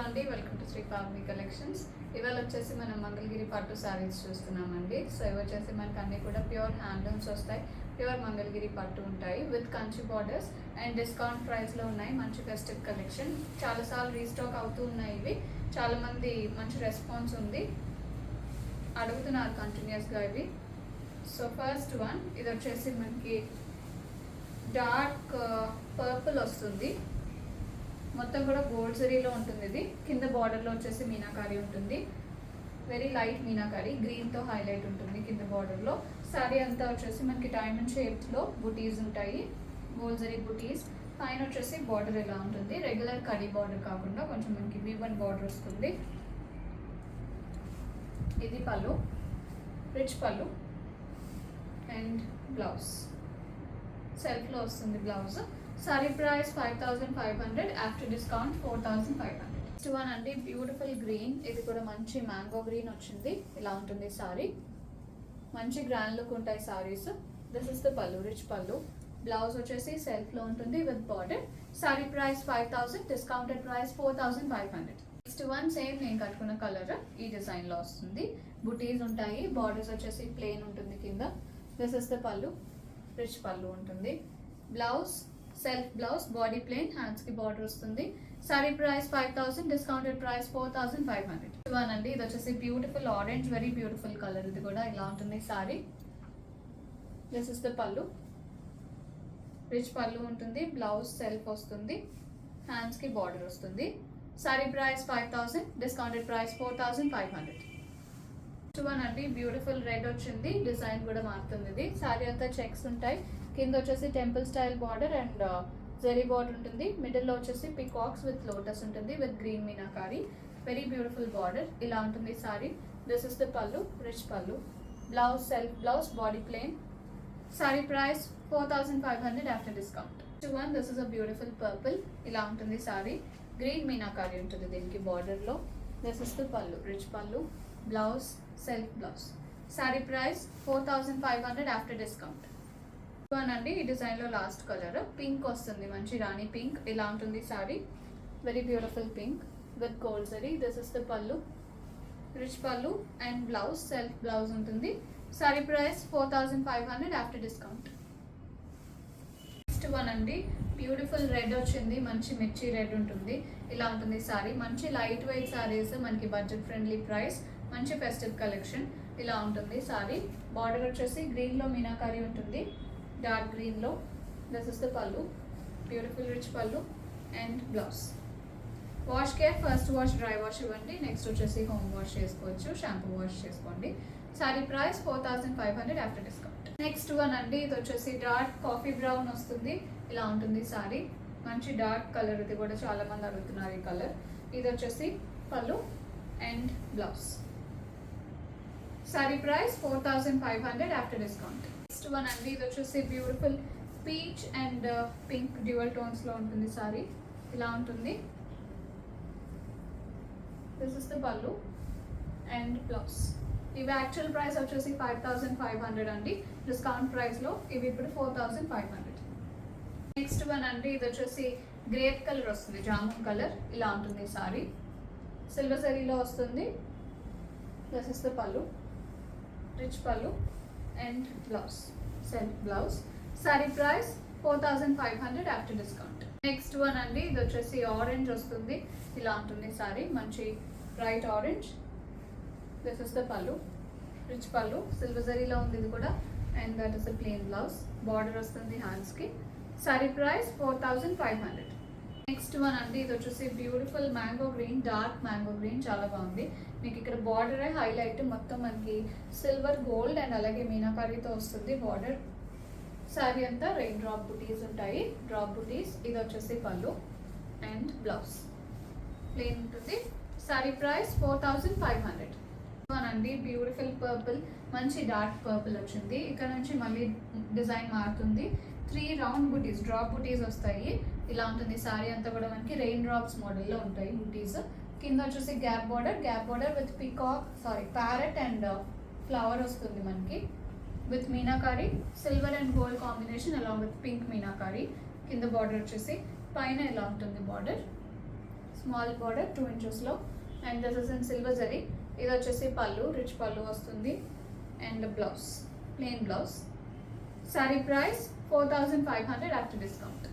అండి welcome to Shri Pavani collections. ఇవాళ వచ్చేసి మనం మంగళగిరి పట్టు శారీస్ చూస్తున్నామండి. సో ఇవి వచ్చేసి మనకి అన్ని కూడా ప్యూర్ హ్యాండ్లూమ్స్ వస్తాయి, ప్యూర్ మంగళగిరి పట్టు ఉంటాయి with Kanchi borders and discount ప్రైస్లో ఉన్నాయి. మంచి ఫెస్టివ్ కలెక్షన్, చాలాసార్లు రీస్టాక్ అవుతూ ఉన్నాయి. ఇవి చాలామంది మంచి రెస్పాన్స్ ఉంది, అడుగుతున్నారు కంటిన్యూస్గా ఇవి. సో ఫస్ట్ వన్ ఇది వచ్చేసి మనకి డార్క్ పర్పుల్ వస్తుంది, మొత్తం కూడా గోల్డ్ జరీలో ఉంటుంది. ఇది కింద బార్డర్లో వచ్చేసి మీనాకారి ఉంటుంది, వెరీ లైట్ మీనాకారి, గ్రీన్తో హైలైట్ ఉంటుంది కింద బార్డర్లో. శారీ అంతా వచ్చేసి మనకి డైమండ్ షేప్స్లో బుటీస్ ఉంటాయి, గోల్డ్ జరీ బుటీస్. పైన వచ్చేసి బార్డర్ ఎలా ఉంటుంది, రెగ్యులర్ కడీ బార్డర్ కాకుండా కొంచెం మనకి V1 బార్డర్ వస్తుంది. ఇది పళ్ళు, రిచ్ పళ్ళు అండ్ బ్లౌజ్ సెల్ఫ్లో వస్తుంది blouse. Sorry price 5500, after discount 4500. Next one అండి బ్యూటిఫుల్ గ్రీన్, ఇది కూడా మంచి మ్యాంగో గ్రీన్ వచ్చింది. ఇలా ఉంటుంది సారీ, మంచి గ్రాండ్ లుక్ ఉంటాయి సారీస్. దిస్ ఇస్ ద పళ్ళు, రిచ్ పళ్ళు. బ్లౌజ్ వచ్చేసి సెల్ఫ్లో ఉంటుంది with border. Sorry price 5000, discounted price 4500. Next one same నేను కట్టుకున్న కలర్ ఈ డిజైన్లో వస్తుంది, బుటీస్ ఉంటాయి, బార్డర్స్ వచ్చేసి ప్లెయిన్ ఉంటుంది కింద. దిస్ ఇస్ ద పళ్ళు, రిచ్ పళ్ళు ఉంటుంది. Blouse self blouse, body plain, hands కి బార్డర్ వస్తుంది. Sorry price 5000, discounted price 4500. One అండి ఇది వచ్చేసి beautiful orange, very beautiful colour. ఇది కూడా ఇలా ఉంటుంది సారీ. దిస్ ఇస్ ద పళ్ళు, రిచ్ పళ్ళు ఉంటుంది. బ్లౌజ్ సెల్ఫ్ వస్తుంది, హ్యాండ్స్ కి బార్డర్ వస్తుంది. Sorry price 5000, discounted price 4500. One అండి బ్యూటిఫుల్ రెడ్ వచ్చింది, డిజైన్ కూడా మారుతుంది. ఇది సారీ అంతా చెక్స్ ఉంటాయి, కింద వచ్చేసి temple style border and zari border ఉంటుంది. మిడిల్లో వచ్చేసి పికాక్స్ విత్ లోటస్ ఉంటుంది with green meenakari, very beautiful border. ఇలా ఉంటుంది సారీ. దిస్ ఇస్ ద పళ్ళు, రిచ్ పళ్ళు. Blouse self blouse, body plain. Sorry price 4500 after discount. One this is a beautiful purple, ఇలా ఉంటుంది సారీ. గ్రీన్ మీనాకారి ఉంటుంది దీనికి బార్డర్లో. దిస్ ఇస్ ద పళ్ళు, రిచ్ పళ్ళు. Blouse self blouse. Sorry price 4500 after discount. One అండి ఈ డిజైన్లో లాస్ట్ కలర్ పింక్ వస్తుంది, మంచి రాణి పింక్. ఇలా ఉంటుంది sorry, very beautiful pink with gold zari. This is the పళ్ళు, రిచ్ పళ్ళు అండ్ బ్లౌజ్ సెల్ఫ్ బ్లౌజ్ ఉంటుంది. Sorry price 4500 after discount. Next one అండి బ్యూటిఫుల్ రెడ్ వచ్చింది, మంచి మిర్చి రెడ్ ఉంటుంది. ఇలా ఉంటుంది సారీ, మంచి లైట్ వెయిట్ సారీస్, మనకి బడ్జెట్ ఫ్రెండ్లీ ప్రైస్, మంచి ఫెస్టివ్ కలెక్షన్. ఇలా ఉంటుంది సారీ. బార్డర్ వచ్చేసి గ్రీన్లో మీనాకారి ఉంటుంది, డార్క్ గ్రీన్లో. దిస్ ఇస్ ద పళ్ళు, బ్యూటిఫుల్ రిచ్ పళ్ళు and blouse. Wash care, first wash dry wash ఇవ్వండి, నెక్స్ట్ వచ్చేసి హోమ్ వాష్ చేసుకోవచ్చు, షాంపూ వాష్ చేసుకోండి. Sorry price 4500 after discount. Next one అండి ఇది వచ్చేసి డార్క్ కాఫీ బ్రౌన్ వస్తుంది. ఇలా ఉంటుంది సారీ, మంచి డార్క్ కలర్. ఇది కూడా చాలా మంది అడుగుతున్నారు ఈ కలర్. ఇది వచ్చేసి పళ్ళు and blouse. Sorry price 4500 after discount. Next one అండి ఇది వచ్చేసి beautiful peach and pink dual టోన్స్లో ఉంటుంది సారీ. ఇలా ఉంటుంది. దిస్ ఇస్ ద పళ్ళు అండ్ బ్లౌజ్. ఇవి యాక్చువల్ ప్రైస్ వచ్చేసి 5500 అండి, డిస్కౌంట్ ప్రైస్లో ఇవి ఇప్పుడు 4500. నెక్స్ట్ వన్ అండి ఇది వచ్చేసి గ్రేప్ కలర్ వస్తుంది, జామున్ కలర్. ఇలా ఉంటుంది సారీ, సిల్వర్ జరీలో వస్తుంది. దిస్ ఇస్ ద పళ్ళు, రిచ్ పళ్ళు and blouse self blouse. Sorry price 4500 after discount. Next one అండి ఇది వచ్చేసి ఆరెంజ్ వస్తుంది. ఇలా ఉంటుంది సారీ, మంచి bright orange. This is the పళ్ళు, రిచ్ పళ్ళు, సిల్వర్ జరీలో ఉంది ఇది కూడా. And that is the plain blouse, border వస్తుంది హ్యాండ్స్కి. Sorry price 4500. నెక్స్ట్ వన్ అండి ఇది వచ్చేసి beautiful mango green, dark mango green, చాలా బాగుంది. మీకు ఇక్కడ బార్డర్ హైలైట్, మొత్తం మనకి సిల్వర్ గోల్డ్ అండ్ అలాగే మీనాకారితో వస్తుంది బార్డర్. శారీ అంతా రెయిన్ డ్రాప్ బుటీస్ ఉంటాయి, డ్రాప్ బుటీస్. ఇది వచ్చేసి పళ్ళు అండ్ బ్లౌజ్ ప్లెయిన్ ఉంటుంది. శారీ ప్రైస్ 4500. అండి బ్యూటిఫుల్ పర్పుల్, మంచి డార్క్ పర్పుల్ వచ్చింది. ఇక్కడ నుంచి మళ్ళీ డిజైన్ మారుతుంది. 3 రౌండ్ బుటీస్, డ్రాప్ బుటీస్ వస్తాయి. ఇలా ఉంటుంది సారీ అంతా కూడా మనకి రెయిన్ డ్రాప్స్ మోడల్లో ఉంటాయి బుటీస్. కింద వచ్చేసి gap border with parrot and flower వస్తుంది మనకి with meenakari, silver and gold combination along with pink meenakari. కింద బార్డర్ వచ్చేసి పైన ఇలా ఉంటుంది బార్డర్. స్మాల్ బార్డర్ 2 ఇంచెస్లో. And this is in silver zari. ఇది వచ్చేసి పళ్ళు, రిచ్ పళ్ళు వస్తుంది. And blouse, plain blouse. Sorry price 4500 after discount.